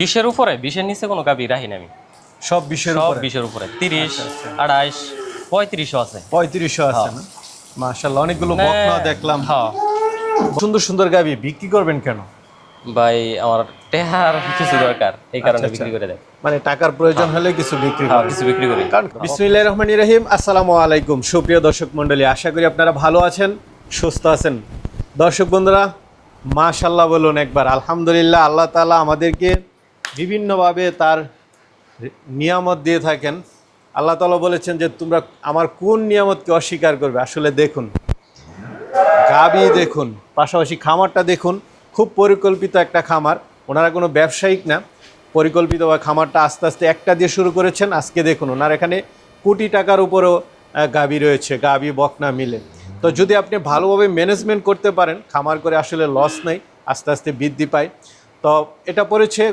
20-এর উপরে, 20-এর নিচে কোনো গাভী রাখি না আমি। সব 20-এর সব উপরে? 20-এর উপরে, 30, 28, 35 আছে। 3500 আছে না? মাশাআল্লাহ, অনেকগুলো বকনা দেখলাম। হ্যাঁ সুন্দর সুন্দর গাভী বিক্রি করবেন কেন ভাই, আমার টেহার কিছু দরকার, এই কারণে বিক্রি করে দেয়। মানে টাকার প্রয়োজন হলে কিছু বিক্রি হ্যাঁ, করেন? কিছু বিক্রি করি। বিসমিল্লাহির রহমানির রহিম। আসসালামু আলাইকুম সুপ্রিয় দর্শক মণ্ডলী, আশা করি আপনারা ভালো আছেন, সুস্থ আছেন। দর্শক বন্ধুরা, মাশাআল্লাহ বলুন একবার। আলহামদুলিল্লাহ, আল্লাহ তাআলা আমাদেরকে বিভিন্নভাবে তার নিয়ামত দিয়ে থাকেন। আল্লাহ তাআলা বলেছেন যে তোমরা আমার কোন নিয়ামতকে অস্বীকার করবে। আসলে দেখুন, গাবি দেখুন, পাশাপাশি খামারটা দেখুন, খুব পরিকল্পিত একটা খামার। ওনারা কোনো ব্যবসায়িক না, পরিকল্পিতভাবে খামারটা আস্তে আস্তে একটা দিয়ে শুরু করেছেন। আজকে দেখুন ওনার এখানে কোটি টাকার উপরেও গাবি রয়েছে, গাবি বকনা মিলে। তো যদি আপনি ভালোভাবে ম্যানেজমেন্ট করতে পারেন, খামার করে আসলে লস নেই, আস্তে আস্তে বৃদ্ধি পায়। তো এটা পড়েছে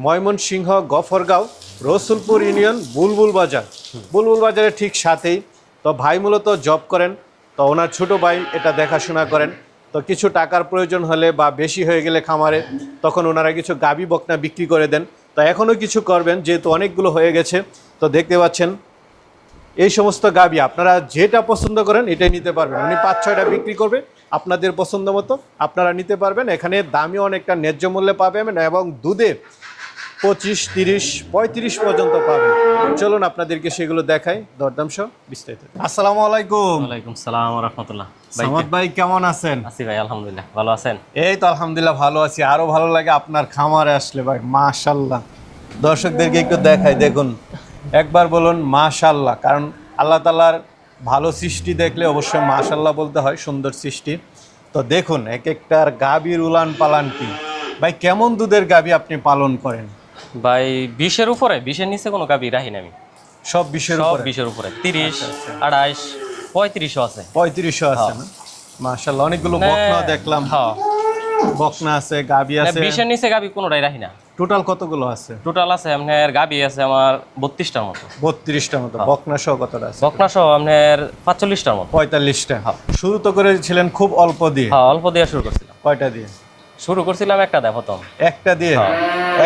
ময়মনসিংহ গফরগাঁও, রসুলপুর ইউনিয়ন, বুলবুল বাজার। বুলবুল বাজারের ঠিক সাথেই। তো ভাই মূলত জব করেন, তো ওনার ছোটো ভাই এটা দেখাশোনা করেন। তো কিছু টাকার প্রয়োজন হলে বা বেশি হয়ে গেলে খামারে, তখন ওনারা কিছু গাবি বকনা বিক্রি করে দেন। তো এখনও কিছু করবেন, যেহেতু অনেকগুলো হয়ে গেছে। তো দেখতে পাচ্ছেন এই সমস্ত গাবি আপনারা যেটা পছন্দ করেন এটাই নিতে পারবেন। উনি 5-6টা বিক্রি করবে, আপনাদের পছন্দ মতো আপনারা নিতে পারবেন। এখানে দামও অনেকটা ন্যায্য মূল্যে পাবেন এবং দুধে 25, 30, 35 পর্যন্ত পাবেন। চলুন আপনাদেরকে সেগুলো দেখাই, দরদাম সহ বিস্তারিত। আসসালামু আলাইকুম। ওয়ালাইকুম সালাম ওয়া রাহমাতুল্লাহ। সামাদ ভাই কেমন আছেন? আছি ভাই, আলহামদুলিল্লাহ। ভালো আছেন? এই তো আলহামদুলিল্লাহ ভালো আছি। আরো ভালো লাগে আপনার খামারে আসলে ভাই, মাশাআল্লাহ। দর্শকদেরকে একটু দেখাই, দেখুন একবার বলুন মাশাআল্লাহ। কারণ আল্লাহ তাআলার ভালো সৃষ্টি দেখলে অবশ্যই মাশাআল্লাহ বলতে হয়, সুন্দর সৃষ্টি। তো দেখুন এক একটার গাভীর উলান পালান কি। ভাই কেমন দুধের গাভী আপনি পালন করেন? ভাই 20-এর উপরে, 20-এর নিচে কোনো গাভী রাখি না আমি। সব 20-এর সব উপরে? 20-এর উপরে, 30, 28, 35 আছে। 3500 আছে না? মাশাআল্লাহ, অনেকগুলো বকনা দেখলাম। হ্যাঁ, বকনা আছে, গাভী আছে। 20-এর নিচে গাভী কোনোটাই রাখি না। টোটাল কতগুলো আছে? টোটাল আছে আপনার গাভী আছে আমার 32টার মতো। 32টার মতো। বকনা সহ কতটা আছে? বকনা সহ আপনার 45টার মতো। 45টা। শুরু তো করেছিলেন খুব অল্প দিয়ে? হ্যাঁ, অল্প দিয়ে শুরু করছিলাম। কয়টা দিয়ে শুরু করছিলাম? একটা দেয় প্রথম। একটা দিয়ে?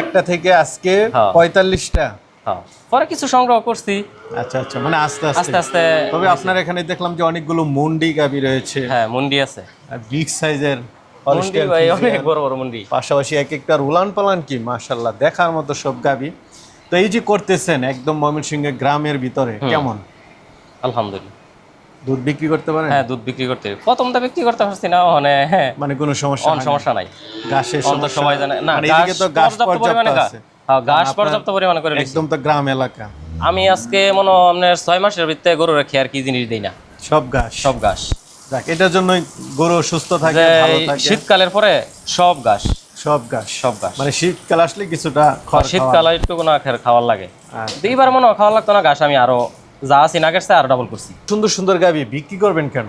একটা থেকে আজকে হ্যাঁ। 45টা। হ্যাঁ, পরে কিছু সংগ্রহ করছি আচ্ছা আচ্ছা, মানে আস্তে আস্তে আস্তে আস্তে। তবে আপনার এখানে দেখলাম যে অনেকগুলো মুন্ডি গাভী রয়েছে। হ্যাঁ, মুন্ডি আছে, আর বিগ সাইজের মুন্ডি ভাই অনেক বড় বড় মুন্ডি। পাশাপাশি এক একটা উলান পালান কি মাশাআল্লাহ, দেখার মতো সব গাভী। তো এই যে করতেছেন একদম ময়মনসিংহের গ্রামের ভিতরে, কেমন আলহামদুলিল্লাহ দুধ বিক্রি করতে পারেন? হ্যাঁ, দুধ বিক্রি করতে প্রথম তো বিক্রি করতে পারছি না, মানে কোনো সমস্যা অন সমস্যা নাই। ঘাসের অন্ত সমস্যা? সবাই জানে না, মানে এদিকে তো ঘাস পর্যাপ্ত আছে। হ্যাঁ, ঘাস পর্যাপ্ত পরিমাণে করে নিছি। একদম তো গ্রাম এলাকা। আমি আজকে মনে হয় আপনার 6 মাসের ভিতরে গরু রাখি আর কি জিনিস দেই না, সব ঘাস? সব ঘাস। যাক, এটার জন্যই গরু সুস্থ থাকে, যে ভালো থাকে। শীতকালের পরে সব ঘাস, সব ঘাস? সব ঘাস। মানে শীতকাল আসলে কিছুটা শীতকালে একটু না খাওয়ার লাগে। দুইবার মনে হয় খাওয়া লাগতো না ঘাস, আমি আরো যা আছি না গেছে আরো ডাবল করছি। সুন্দর সুন্দর গাভী বিক্রি করবেন কেন?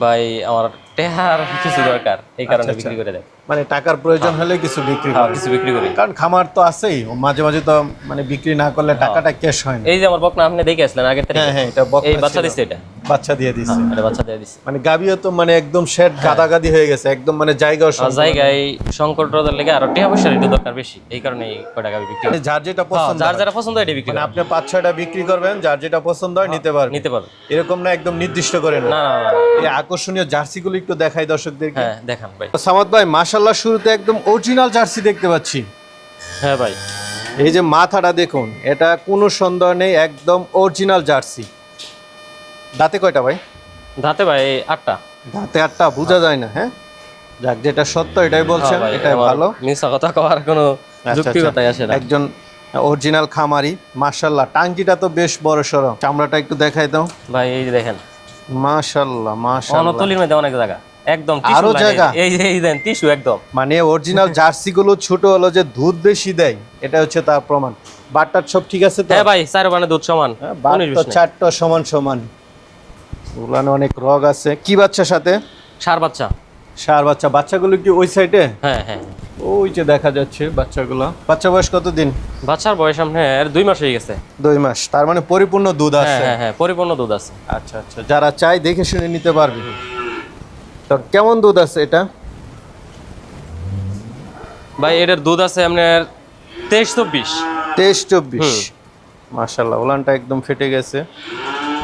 ভাই, আমার টেহার কিছু দরকার, এই কারণে বিক্রি করে দেয়। মানে টাকার প্রয়োজন হলে কিছু বিক্রি হ্যাঁ, করেন? কিছু বিক্রি করি। কারণ খামার তো আছেই, মাঝে মাঝে তো মানে বিক্রি না করলে টাকাটা ক্যাশ হয় না। এই যে আমার বকনা আপনি দেখে আসলেন আগের থেকে। হ্যাঁ হ্যাঁ, এটা বকনা এই বাচ্চা ছিল। দিছে, এটা বাচ্চা দিয়ে দিছে। এটা বাচ্চা দিয়ে দিছে। মানে গাভীও তো মানে একদম শেড গাদাগাদি হয়ে গেছে, একদম মানে জায়গাও জায়গায় সংকট রোধের লেগে আরো টিয়া পয়সার একটু দরকার বেশি, এই কারণে এই কয়টা গাভী বিক্রি করি। যার যেটা হ্যাঁ, পছন্দ যার হয়। যারা পছন্দ হয় এটা বিক্রি মানে করে আপনি 5-6টা বিক্রি করবেন, যার যেটা পছন্দ হয় নিতে পারবেন। নিতে পারবে। এরকম না একদম নির্দিষ্ট করে না। না না না। এই আকর্ষণীয় জার্সিগুলো একটু দেখাই দর্শকদেরকে। হ্যাঁ, দেখান ভাই। সামাদ ভাই মাশাআল্লাহ, শুরুতে একদম অরিজিনাল জার্সি দেখতে পাচ্ছি। হ্যাঁ ভাই, এই যে মাথাটা দেখুন, এটা কোনো সন্দেহ নেই একদম অরিজিনাল জার্সি। দাঁতে কয়টা ভাই? দাঁতে ভাই 8টা। দাঁতে 8টা? বোঝা যায় না। হ্যাঁ, যাক, যেটা সত্য এটাই বলছেন, হ্যাঁ ভাই, এটাই আমার ভালো। মিথ্যা কথা কওয়ার কোনো আচ্ছা, যুক্তিকতাই আসে না। একজন অরিজিনাল খামারি মাশাআল্লাহ। টাঙ্কিটা তো বেশ বড় সড়ো, চামড়াটা একটু দেখাই দাও ভাই। এই যে দেখেন, মাশাআল্লাহ মাশাআল্লাহ। অনতুলির মধ্যে অনেক জায়গা, একদম আরো টিস্যু জায়গা? এই যে এই দেন টিস্যু একদম। মানে অরিজিনাল জার্সি গুলো ছোট হলো যে দুধ বেশি দেয়, এটা হচ্ছে তার প্রমাণ। বাটটার সব ঠিক আছে তো? হ্যাঁ ভাই, 4 বানে দুধ সমান। বাট 19 তো 20 নাই। 4টা সমান সমান। উলানে অনেক রগ আছে। কি বাচ্চার সাথে? ষাঁড় বাচ্চা। ষাঁড় বাচ্চা। বাচ্চাগুলো কি ওই সাইডে? হ্যাঁ হ্যাঁ। ওই যে দেখা যাচ্ছে বাচ্চাগুলো। বাচ্চা বয়স কতদিন? বাচ্চার বয়স আপনার 2 মাস হয়ে গেছে। 2 মাস, তার মানে পরিপূর্ণ দুধ হ্যাঁ আছে। হ্যাঁ হ্যাঁ, পরিপূর্ণ দুধ আছে। আচ্ছা আচ্ছা, যারা চাই দেখে শুনে নিতে পারবে। তো কেমন দুধ আছে এটা? ভাই, এটার দুধ আছে আপনার 23-24। 23-24। মাশাআল্লাহ, উলানটা একদম ফেটে গেছে।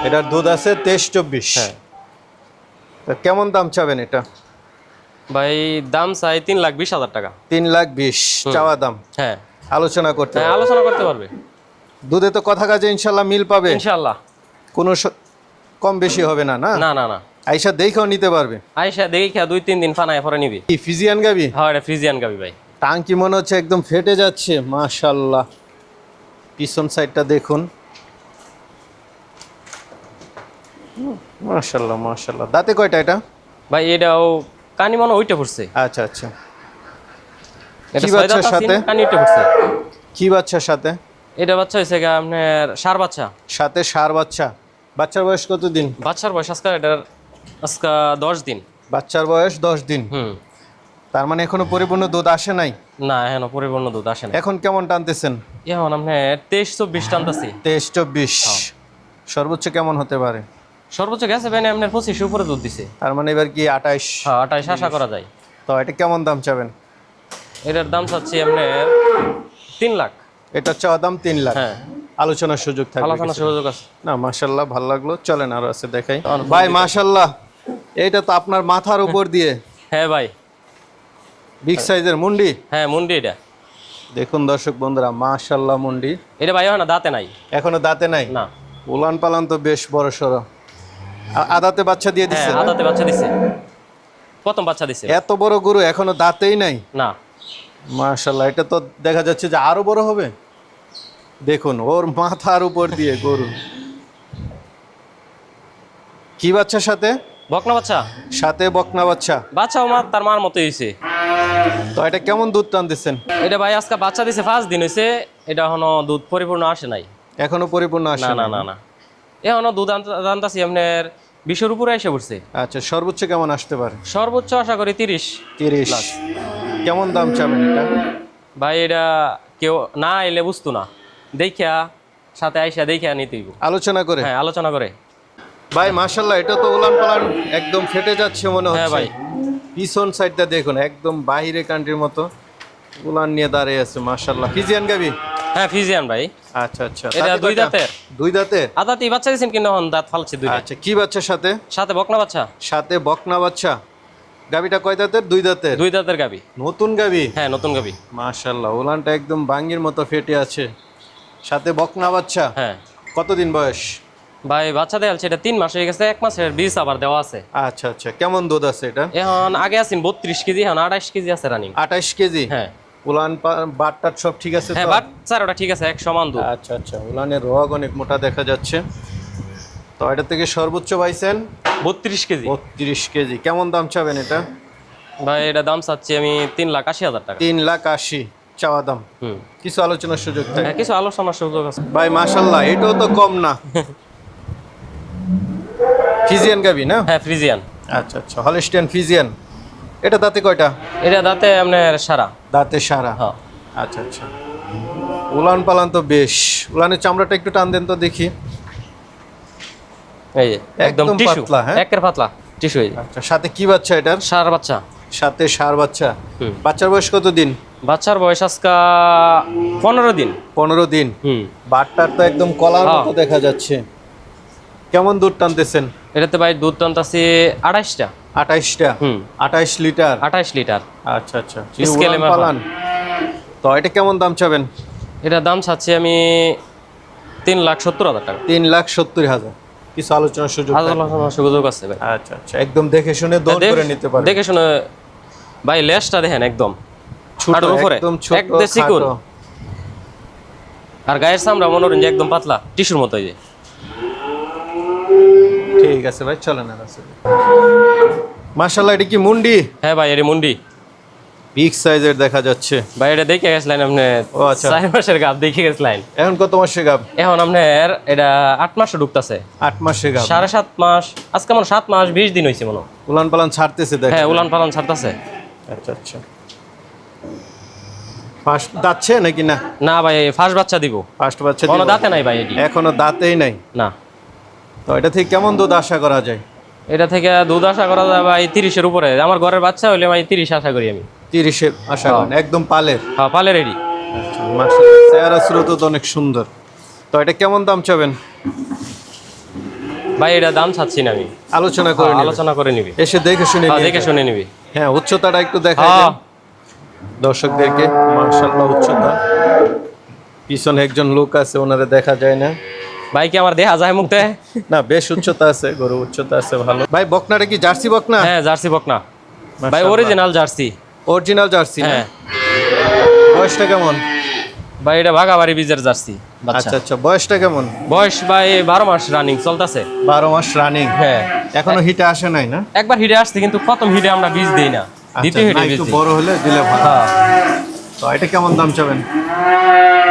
এটার দুধ আছে 23-24। হ্যাঁ তা কেমন দাম চাবেন এটা? ভাই দাম চাই 3,20,000 টাকা। 3,20,000 চাওয়া দাম, হ্যাঁ আলোচনা করতে হ্যাঁ, হবে। আলোচনা করতে পারবে দুধে তো কথা কাজে ইনশাল্লাহ মিল পাবে, ইনশাআল্লাহ। কোনো কম বেশি হবে না? না না না না, আইসা দেখেও নিতে পারবে। আইসা দেখি খেয়া 2-3 দিন ফানায় পরে নিবি। কি ফিজিয়ান গাবি? হ্যাঁ এটা ফ্রিজিয়ান গাবি ভাই। টাঙ্কি মনে হচ্ছে একদম ফেটে যাচ্ছে। মাশাআল্লাহ, পিছন সাইডটা দেখুন। মাশাআল্লাহ মাশাআল্লাহ। দাঁতে কয়টা এটা? ভাই এটাও কানি মনে ওইটা পড়ছে। আচ্ছা আচ্ছা। এটা কি ছয় বাচ্চার দাঁত আছে, সাথে? কানি ওইটা পড়ছে। কি বাচ্চার সাথে? এটা বাচ্চা হয়েছে গা আপনার ষাঁড় বাচ্চা। সাথে ষাঁড় বাচ্চা। বাচ্চার বয়স কত দিন? বাচ্চার বয়স আজকে এটার 10 দিন। বাচ্চার বয়স 10 দিন। হুম। তার মানে এখনো পরিপূর্ণ দুধ আসে নাই? না এখনো পরিপূর্ণ দুধ আসে না। এখন কেমন টানতেছেন? এখন আপনি 23-24 টানতেছি। 23-24। সর্বোচ্চ কেমন হতে পারে? সর্বোচ্চ গেছে ভাই আপনার 25 উপরে দুধ দিছে। তার মানে এবার কি 28? হ্যাঁ 28 আশা করা যায়। তো এটা কেমন দাম চাবেন? এটার দাম চাচ্ছি আপনার 3 লাখ। এটা চাওয়া দাম 3 লাখ। হ্যাঁ আলোচনার সুযোগ থাকবে আলোচনার কিছু? সুযোগ আছে। না মাশাআল্লাহ, ভালো লাগলো। চলেন আরো আছে দেখাই। ভাই মাশাআল্লাহ, এইটা তো আপনার মাথার উপর দিয়ে হ্যাঁ ভাই। বিগ সাইজের মুন্ডি। হ্যাঁ মুন্ডি এটা। দেখুন দর্শক বন্ধুরা, মাশাআল্লাহ মুন্ডি। এটা ভাই এখন দাঁতে নাই। এখনো দাঁতে নাই? না। উলান পালান তো বেশ বড় সড়ো। আদাতে বাচ্চা দিয়ে হ্যাঁ দিচ্ছে না? আদাতে বাচ্চা দিছে, প্রথম বাচ্চা দিছে। এত বড় গরু এখনো দাঁতেই নাই? না। মাশাআল্লাহ, এটা তো দেখা যাচ্ছে যে আরো বড় হবে। দেখুন ওর মাথার উপর দিয়ে গরু। কি বাচ্চার সাথে? বকনা বাচ্চা। সাথে বকনা বাচ্চা। বাচ্চাও তার মার মতো হয়েছে। তো এটা কেমন দুধ টান দিচ্ছেন? এটা ভাই আজকে বাচ্চা দিছে 5 দিন হয়েছে। এটা এখনো দুধ পরিপূর্ণ আসে নাই। এখনো পরিপূর্ণ আসে না না? না না না, এখনো দুধ আনতাছি আপনার 20-এর উপরে এসে পড়ছে। আচ্ছা, সর্বোচ্চ কেমন আসতে পারে? সর্বোচ্চ আশা করি 30। 30। কেমন দাম চাবেন এটা? ভাই এটা কেউ না এলে বুঝতো না, দেখিয়া সাথে আইসা দেখিয়া নিতে হইব। আলোচনা করে? হ্যাঁ আলোচনা করে। ভাই মাশাআল্লাহ, এটা তো উলান পালান একদম ফেটে যাচ্ছে মনে হ্যাঁ হচ্ছে। ভাই। পিছন সাইডটা দেখুন, একদম বাহিরে কান্ট্রির মতো উলান নিয়ে দাঁড়িয়ে আছে। মাশাআল্লাহ, ফিজিয়ান গাবি? হ্যাঁ ফিজিয়ান ভাই। আচ্ছা আচ্ছা। এটা দাঁতে 2 কয়টা? দাঁতের। 2 দাঁতে? আদাতি বাচ্চা দিয়েছেন কিন্তু এখন দাঁত ফালছে 2টা। আচ্ছা, কি বাচ্চার সাথে? সাথে বকনা বাচ্চা। সাথে বকনা বাচ্চা। গাবিটা কয় দাঁতের? 2 দাঁতের। 2 দাঁতের গাবি। নতুন গাবি? হ্যাঁ নতুন গাবি। মাশাআল্লাহ, উলানটা একদম বাঙ্গির মতো ফেটে আছে। সাথে বকনা বাচ্চা। হ্যাঁ কতদিন বয়স? ভাই বাচ্চা দেয়ালছে এটা 3 মাস হয়ে গেছে, 1 মাসের বীজ আবার দেওয়া আছে। আচ্ছা আচ্ছা। কেমন দুধ আছে এটা? এখন আগে আছেন 32 কেজি, এখন 28 কেজি আছে রানিং। 28 কেজি? হ্যাঁ উলান বাটটাট সব ঠিক আছে হ্যাঁ তো? বাচ্চার ওটা ঠিক আছে, এক সমান দুধ। আচ্ছা আচ্ছা। উলানের রগ অনেক মোটা দেখা যাচ্ছে। তো এটা থেকে সর্বোচ্চ পাইছেন 32 কেজি। 32 কেজি। কেমন দাম চাবেন এটা? ভাই এটা দাম চাচ্ছি আমি 3,80,000 টাকা। 3,80,000 চাওয়া দাম। হুম। কিছু আলোচনার সুযোগ থাকে? হ্যাঁ কিছু আলোচনার সুযোগ আছে। ভাই মাশাআল্লাহ, এটাও তো কম না। ফিজিয়ান গাবি না? হ্যাঁ ফ্রিজিয়ান। আচ্ছা আচ্ছা, হলিস্টিয়ান ফিজিয়ান। এটা দাঁতে কয়টা? এটা দাঁতে আপনার সারা। দাঁতে সারা। হ্যাঁ আচ্ছা আচ্ছা। উলান পালান তো বেশ। উলানের চামড়াটা একটু টান দেন তো দেখি। এই যে একদম একদম টিস্যু, পাতলা, হ্যাঁ? একের পাতলা টিস্যু। এই যে আচ্ছা, সাথে কি বাচ্চা এটার? সার বাচ্চা। সাথে ষাঁড় বাচ্চা। হুম। বাচ্চার বয়স কত দিন? বাচ্চার বয়স আজকা 15 দিন। 15 দিন। হুম। বাটটার তো একদম কলার হ্যাঁ। মতো দেখা যাচ্ছে। কেমন দুধ টানতেছেন? এটাতে ভাই দুধ টানতাছি 28টা। 28টা? হুম। 28 লিটার? 28 লিটার। আচ্ছা আচ্ছা। স্কেলে উলান মাপা। পালান। তো এটা কেমন দাম চাবেন? এটার দাম চাচ্ছি আমি 3,70,000 টাকা। 3,70,000। কিছু আলোচনার সুযোগ থাকে? আলোচনার সুযোগ আছে ভাই। আচ্ছা আচ্ছা। একদম দেখে শুনে দর করে নিতে পারেন। দেখে শুনে ভাই, লেজটা দেখেন একদম ছোট, হাঁটুর উপরে, একদম ছোট, একদম চিকন। খাটো। আর গায়ের চামড়া মনে করেন যে একদম পাতলা টিস্যুর মতো। এই যে ঠিক আছে ভাই, চলেন আর আছে। মাশাআল্লাহ, এটা কি মুন্ডি? হ্যাঁ ভাই এর মুন্ডি। বিগ সাইজের দেখা যাচ্ছে। ভাই এটা দেখে গেছিলেন আপনি? ও আচ্ছা। 4 মাসের গাব দেখে গেছিলেন। এখন কত মাসে গাব? এখন আপনার এটা 8 মাসে ঢুকতেছে। 8 মাসে গাব। 7.5 মাস, আজকে মনে 7 মাস 20 দিন হয়েছে মনে। উলান পালান ছাড়তেছে দেখা। হ্যাঁ উলান পালান ছাড়তেছে। আচ্ছা আচ্ছা। ফার্স্ট যাচ্ছে নাকি না? না ভাই ফার্স্ট বাচ্চা দিব। ফার্স্ট বাচ্চা কোনো দিবেন? দাঁতে নাই ভাই এটি। এখনো দাঁতেই নাই? না। তো এটা থেকে কেমন দুধ আশা করা যায়? এটা থেকে দুধ আশা করা যায় ভাই 30-এর উপরে। আমার ঘরের বাচ্চা হইলে ভাই 30 আশা করি আমি। 30-এর আশা করেন? একদম পালের? হ্যাঁ পালে রেডি। আচ্ছা, মাশাআল্লাহ চেহারা সুরত তো অনেক সুন্দর। তো এটা কেমন দাম চাবেন? ভাই এটা দাম চাচ্ছি না আমি, আলোচনা করে নিবেন। আলোচনা করে নিবি, এসে দেখে শুনে নিয়ে দেখে যাবেন। শুনে নিবি। হ্যাঁ উচ্চতাটা একটু দেখাই দেন দর্শকদেরকে। মাশাআল্লাহ উচ্চতা, পিছনে একজন লোক আছে, ওনারে দেখা যায় না। ভাই কি আমার দেখা যায় মুখতে? না বেশ উচ্চতা আছে, গরু উচ্চতা আছে ভালো। ভাই বকনাটা কি জার্সি বকনা? হ্যাঁ জার্সি বকনা ভাই, মাশাআল্লাহ। Original jersey. অরিজিনাল জার্সি না? হ্যাঁ বয়সটা কেমন? ভাই এটা বাগাবাড়ি বীজের জার্সি বাচ্চা। আচ্ছা আচ্ছা, বয়সটা কেমন? বয়স ভাই 12 মাস রানিং চলতেছে। 12 মাস রানিং। হ্যাঁ এখনো হিটে আসে নাই না? একবার হিটে আসছে, কিন্তু প্রথম হিটে আমরা বীজ দেই না, দ্বিতীয় হিটে না, বীজ একটু দিই। বড় হলে দিলে ভালো। হ্যাঁ তো এটা কেমন দাম চাবেন?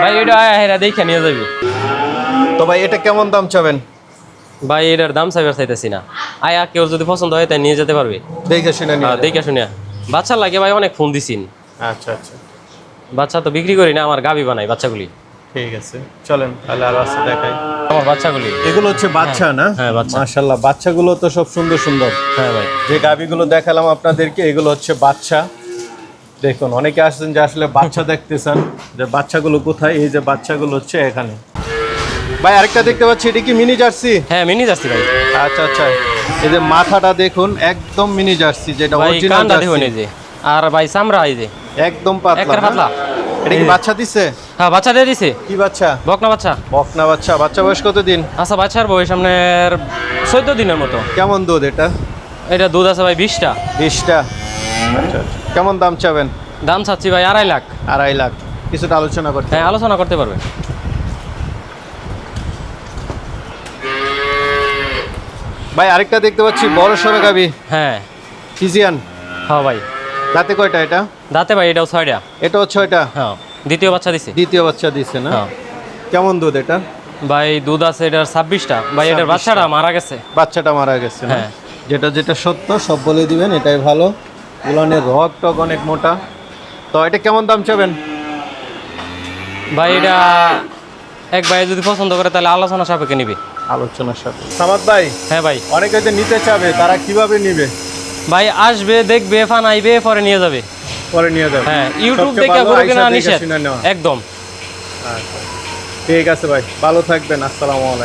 ভাই এটা হেরা দেখে নিয়ে যাবি। তো ভাই এটা কেমন দাম চাবেন? ভাই এটার দাম চাইতেছি না, আয়া কেউ যদি পছন্দ হয় তাই নিয়ে যেতে পারবে। দেখে শুনে নিয়ে যাবেন। দেখে শুনে বাচ্চা লাগে ভাই, অনেক ফোন দিছিন। আচ্ছা আচ্ছা বাচ্চা তো বিক্রি করি না, আমার গাবি বানাই বাচ্চাগুলি। ঠিক আছে, চলেন তাহলে আরো আছে দেখাই। আমার বাচ্চাগুলি এগুলো হচ্ছে বাচ্চা না? হ্যাঁ, বাচ্চা। মাশাআল্লাহ, বাচ্চাগুলো তো সব সুন্দর সুন্দর। হ্যাঁ ভাই যে গাবিগুলো দেখালাম আপনাদেরকে, এগুলো হচ্ছে বাচ্চা। দেখুন অনেকে আসছেন যে আসলে বাচ্চা দেখতেছেন, যে বাচ্চাগুলো কোথায়? এই যে বাচ্চাগুলো হচ্ছে এখানে। ভাই আরেকটা দেখতে পাচ্ছি, এটা কি মিনি জার্সি? হ্যাঁ মিনি জার্সি ভাই। আচ্ছা আচ্ছা, এই যে মাথাটা দেখুন একদম মিনি জার্সি, যেটা ভাই অরিজিনাল কানটা দেখুন জার্সি। এই যে, আর ভাই চামড়া এই যে একদম পাতলা একেবারে না? পাতলা। এটা কি বাচ্চা দিছে? হ্যাঁ বাচ্চা দিয়ে দিছে, কি বাচ্চা? বকনা বাচ্চা। বকনা বাচ্চা। বাচ্চা বয়স কত দিন? আচ্ছা বাচ্চার বয়স আপনার 14 দিনের মতো। কেমন দুধ এটা? এটা দুধ আছে ভাই 20টা। 20টা। আচ্ছা আচ্ছা, কেমন দাম চাবেন? দাম চাচ্ছি ভাই 2.5 লাখ। 2.5 লাখ। কিছুটা আলোচনা করতে। হ্যাঁ আলোচনা করতে পারবে। ভাই আরেকটা দেখতে পাচ্ছি বড় সড়ো গাবি, হ্যাঁ ফিজিয়ান। হ্যাঁ ভাই দাঁতে কয়টা এটা? দাঁতে ভাই এটাও 6টা। এটাও 6টা। হ্যাঁ দ্বিতীয় বাচ্চা দিছে। দ্বিতীয় বাচ্চা দিছে না? হ্যাঁ কেমন দুধ এটা? ভাই দুধ আছে এটার 26টা। ভাই এটার 26টা। বাচ্চাটা মারা গেছে। বাচ্চাটা মারা গেছে না? হ্যাঁ। যেটা যেটা সত্য সব বলে দিবেন, এটাই ভালো। উলানের রগ টক অনেক মোটা। তো এটা কেমন দাম চাবেন? ভাই এটা এক ভাই যদি পছন্দ করে তাহলে আলোচনা সাপেক্ষে নিবে। আলোচনার সাথে। সামাদ ভাই, হ্যাঁ ভাই। অনেকে যে নিতে চাবে তারা কিভাবে নিবে? ভাই আসবে, দেখবে, ফানাইবে, পরে নিয়ে যাবে। পরে নিয়ে যাবে। হ্যাঁ ইউটিউব সবচেয়ে দেখে ভালো গরু আইসা কেনা দেখে নিষেধ শুনে নেওয়া। একদম। আচ্ছা, ঠিক আছে ভাই, ভালো থাকবেন। আসসালামু আলাইকুম।